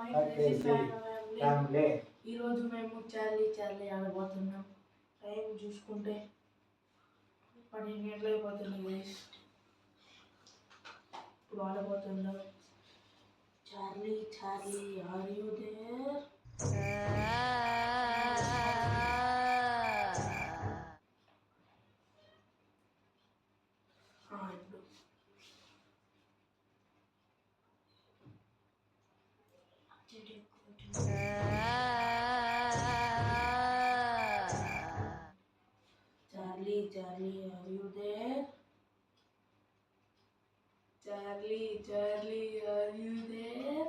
Family ఈరోజు మేము Charlie Charlie ఆడబోతున్నాం. Time చూసుకుంటే 12 గంటలు అయిపోతుంది గైస్. ఇప్పుడు ఆడబోతున్నాం. Charlie Charlie are you there? Charlie, Charlie, are you there? Charlie, Charlie, are you there?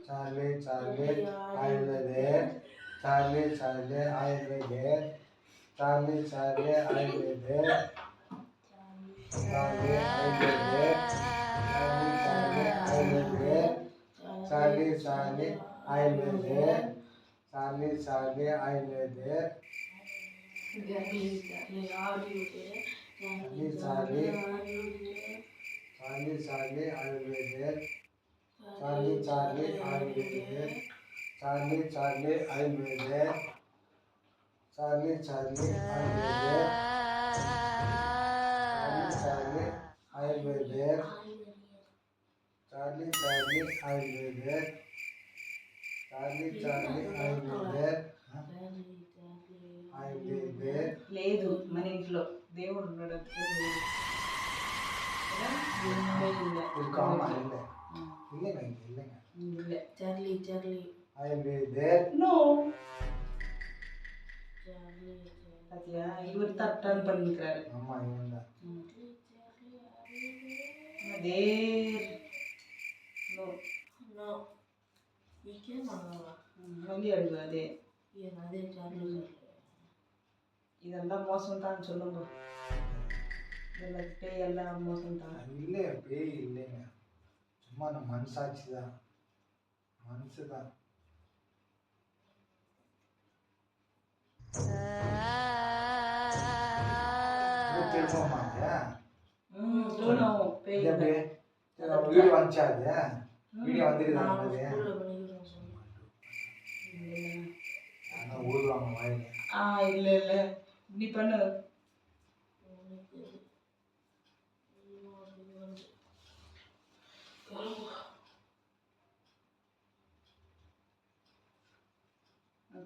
Charlie, Charlie, I'll be there. Charlie, Charlie, I'll be there. Charlie, Charlie, I'll be there. Charlie, I'll be there. Charlie, Charlie, I'll be there. Charlie, Charlie, I'll be there. Charlie, Charlie, I'll be there. Charlie, Charlie, are you there? Charlie, Charlie, Charlie, Charlie, I'll be there. Charlie, Charlie, I'll be there. Charlie, Charlie, I'll be there. Charlie, Charlie, I'll be there. Charlie, Charlie, I'll be there. Charlie, Charlie, I'll be there. Charlie, Charlie, I'll be there. I'll be there. లేదు మన ఇంట్లో దేవుడు ఉన్నాడు. Charlie, Charlie, I'll be there. No. Charlie, అట్లా ఇవరు తట్టాను పనికిరారు. అమ్మ ఏముందా అదే no. Weekend mangala. మళ్ళీ అడుగు అదే అదే Charlie. இதெல்லாம் மோசம் தான் சொல்லுங்க. இதெல்லாம் பேய் எல்லாம் மோசம் தான். இல்லை பேய் இல்லைங்க, சும்மா நம்ம மனசாட்சி தான், மனசு தான். வீடியோ வந்துச்சா? அது வீடியோ வந்துருக்குதா? ஊதுவாங்க வாயில. இல்லை இல்லை இப்படி பண்ணு.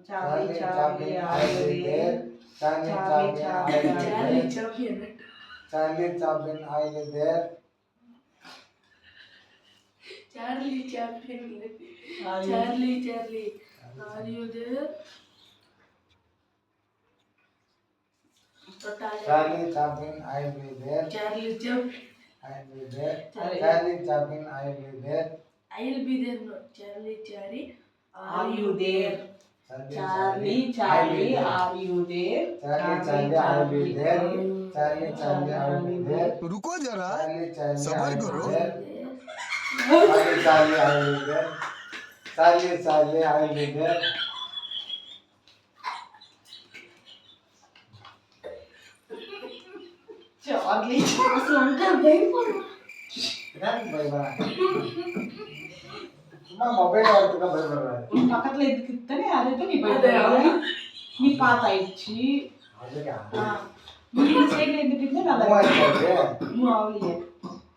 Charlie, Charlie, I'll be there. Charlie, Charlie, I'll be there. Charlie, Charlie, I'll be there. Charlie, Charlie, Charlie, Charlie, are you there? Charlie, Charlie, I'll be there. Charlie, Charlie, I'll be there. Charlie, Charlie, I'll be there. I'll be there. No, Charlie, Charlie, are you there? Charlie, Charlie, are you there? Charlie, Charlie, I'll be there. Charlie, Charlie, I'll be there. रुको जरा, Charlie, Charlie, सबर I'll be करो. there. Charlie, Charlie, I'll be there. Charlie, Charlie, I'll be there. Charlie, అసలు uncle భయపడు. சும்மா mobile வார்த்தைக்கு பயப்படுறாரு. பக்கத்துல எதுக்குத்தானே அதுக்கு நீ பயப்படுற. நீ பார்த்தாயிடுச்சு. அதுக்கா இந்த சைடுல எதுக்கு நல்லா மூ ஆவலியே.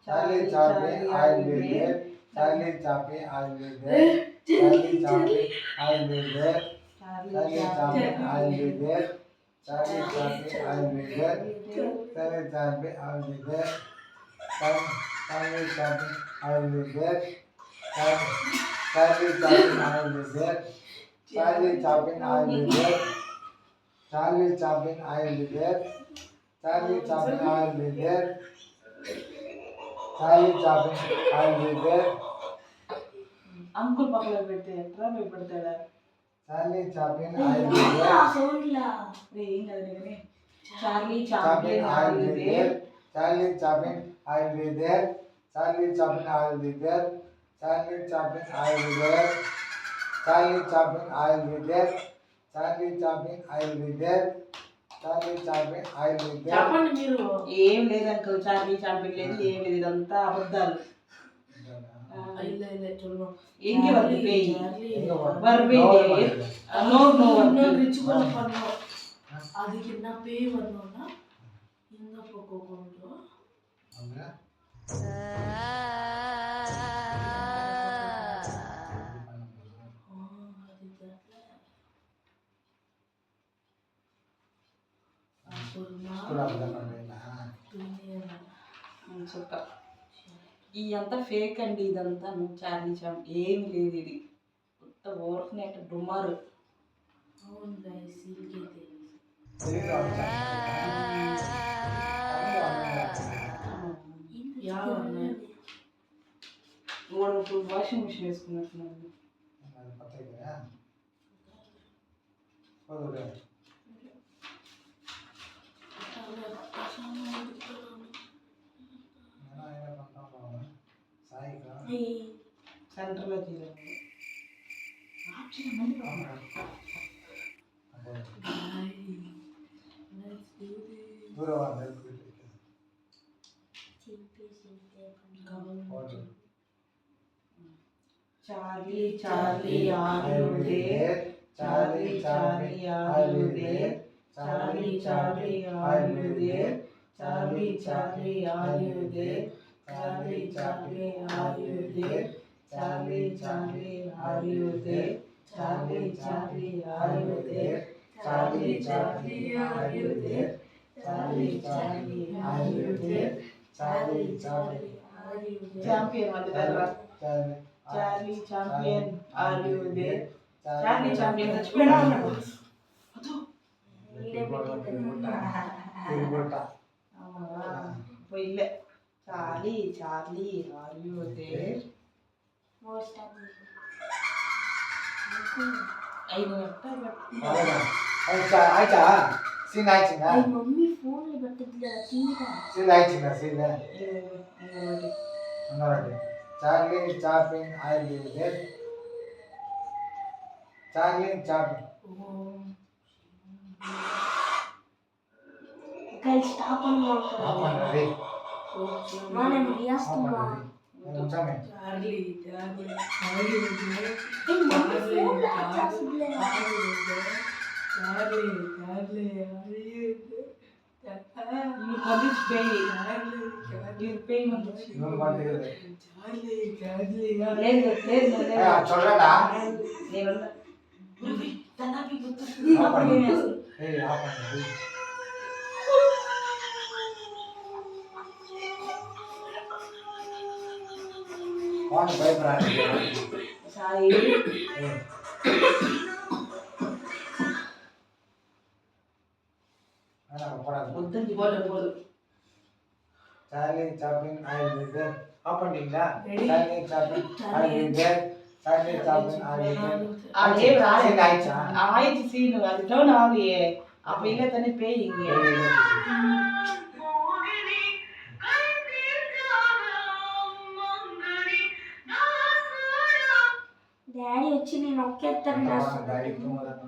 Charlie, Charlie, I'll be there. Charlie, Charlie, I'll be there. Charlie, Charlie, I'll be there. Charlie, Charlie, I'll be there. Charlie, Charlie, I'll be there. Charlie, Charlie, I'll be there. Charlie, Charlie, I'll be there. Charlie, Charlie, I'll be there. Charlie, Charlie, I'll be there. Charlie, Charlie, I'll be there. Charlie, Charlie, I'll be there. Charlie, Charlie, I'll be there. Uncle పక్కన పెడితే ఎట్లా భయపడతాడా? Charlie, Charlie, I'll be there. ఏం కాదు కానీ Charlie Charlie, Chaplin I'll are be you there. There? Charlie, Charlie, I'll be there. Charlie, Charlie, I'll be there. Charlie, Charlie, I'll be there. Charlie, Charlie, I'll be there. Charlie, Charlie, I'll be there. Charlie, Charlie, I'll be there. చెప్పండి మీరు. ఏం లేదు uncle, Charlie Chaplin లేదు, ఏం లేదు, ఇదంతా అబద్ధాలు. இல்ல சொல்லுவோம். எங்க வந்து பேய் எங்க போறது? வரவே நோ இல்லையே. வரல. நோ நோ இன்னும் ரிச்சுவல் பண்ணோம். அதுக்கு என்ன பேய் வரணும்னா இந்த பக்கம் கொஞ்சம் அங்க స్కూల్ అర్థం పడలేదా? సూపర్. ఇదంతా ఫేక్ అండి, ఇదంతా చార్లీ చామ్ ఏమి లేదు, ఇది కొత్త ఓర్ఫనేట డుమారు. అవును గైస్, ఇల్కే తెలుసు. తెలుగులో వచ్చా? వాడు వాషింగ్ మిషన్ వేసుకున్నట్టున్నాడు. అది పత్తే కదా పోదులే. నేను ఆయన పంపాము సాయిగా సెంటర్లో తీరాలి. దూరం వాళ్ళు Charlie Charlie are you there, Charlie Charlie are you there, Charlie Charlie are you there, Charlie Charlie are you there, Charlie Charlie are you there, Charlie Charlie are you there, Charlie Charlie are you there, Charlie Charlie are you there, Charlie Charlie are you there, Charlie Charlie are you there. Champion వందరా. Charlie champion are you there, Charlie champion చచ్చిపోయినా అన్నాడు. పోయిలే. Charlie Charlie are you there. ಆಯ್ತಾ scene ಆಯ್ತಾ? Mummy phone ಬರ್ತದಿಲ್ಲ scene ಆಯ್ತಾ? Scene ನೋಡಿ. Charlie Chaplin I live there. Charlie Chaplin. Guys stop ఆపండి. మనం రియాస్తున్నా. ఉంచమే. చార్లీ చార్లీ చూడరా భయపడాలి. Charlie Chaplin I live there. ఆపండిங்களா? Charlie Chaplin I live there, Charlie Chaplin I live there. Scene ఆయిచా? ஆயிடுச்சு சீனு, அது டவுன் ஆகலையே. அப்ப இல்ல தானே பேய் இங்க. డాడీ వచ్చి నేను ఒక్కేస్తాను. డాడీ తుమ్మదను.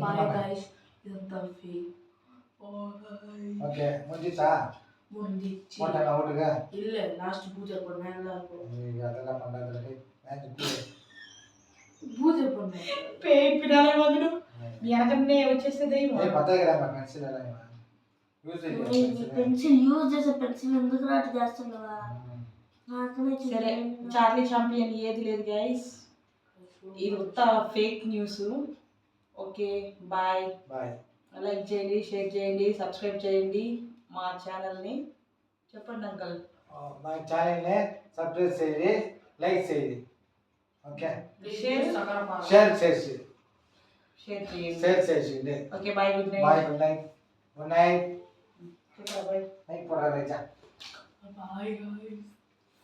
బాయ్ గైస్, ఇదంతా ఫేక్. ఓకే ಮುಂದಿತಾ ಮುಂದಿಚ್ಚಿ ಮೊಟ್ಟನ ಹುಡುಗ ಇಲ್ಲ ಲಾಸ್ಟ್ ಪೂಜೆ பண்ண எல்லாரும் ಈಗ ಅದೆಲ್ಲ பண்ணாதಲ್ಲ ಮ್ಯಾಚ್ పూజ பண்ண பேய் பின்னாலே வந்துடும். நீ எனக்கே వచ్చేస్తది. ఏ పతాయిరా మా పెన్సిల్ ఎలా యూజ్ పెన్సిల్ యూజ్ చేసే పెన్సిల్ ఎందుకు రాట్ చేస్తున్నావా? సరే, చార్లీ ఛాంపియన్ ఏది లేదు గైస్, ఇది ఉత్త fake news. Okay bye. Bye. Like చేయండి, షేర్ చేయండి, సబ్స్క్రైబ్ చేయండి మా ఛానల్ని. చెప్పండి అంకల్. మా ఛానల్ని సబ్స్క్రైబ్ చేయండి, లైక్ చేయండి. ఓకే షేర్ చేసి okay bye. Good night. Bye. Good night. Good night. Bye. Night పడా రేచా. Bye guys.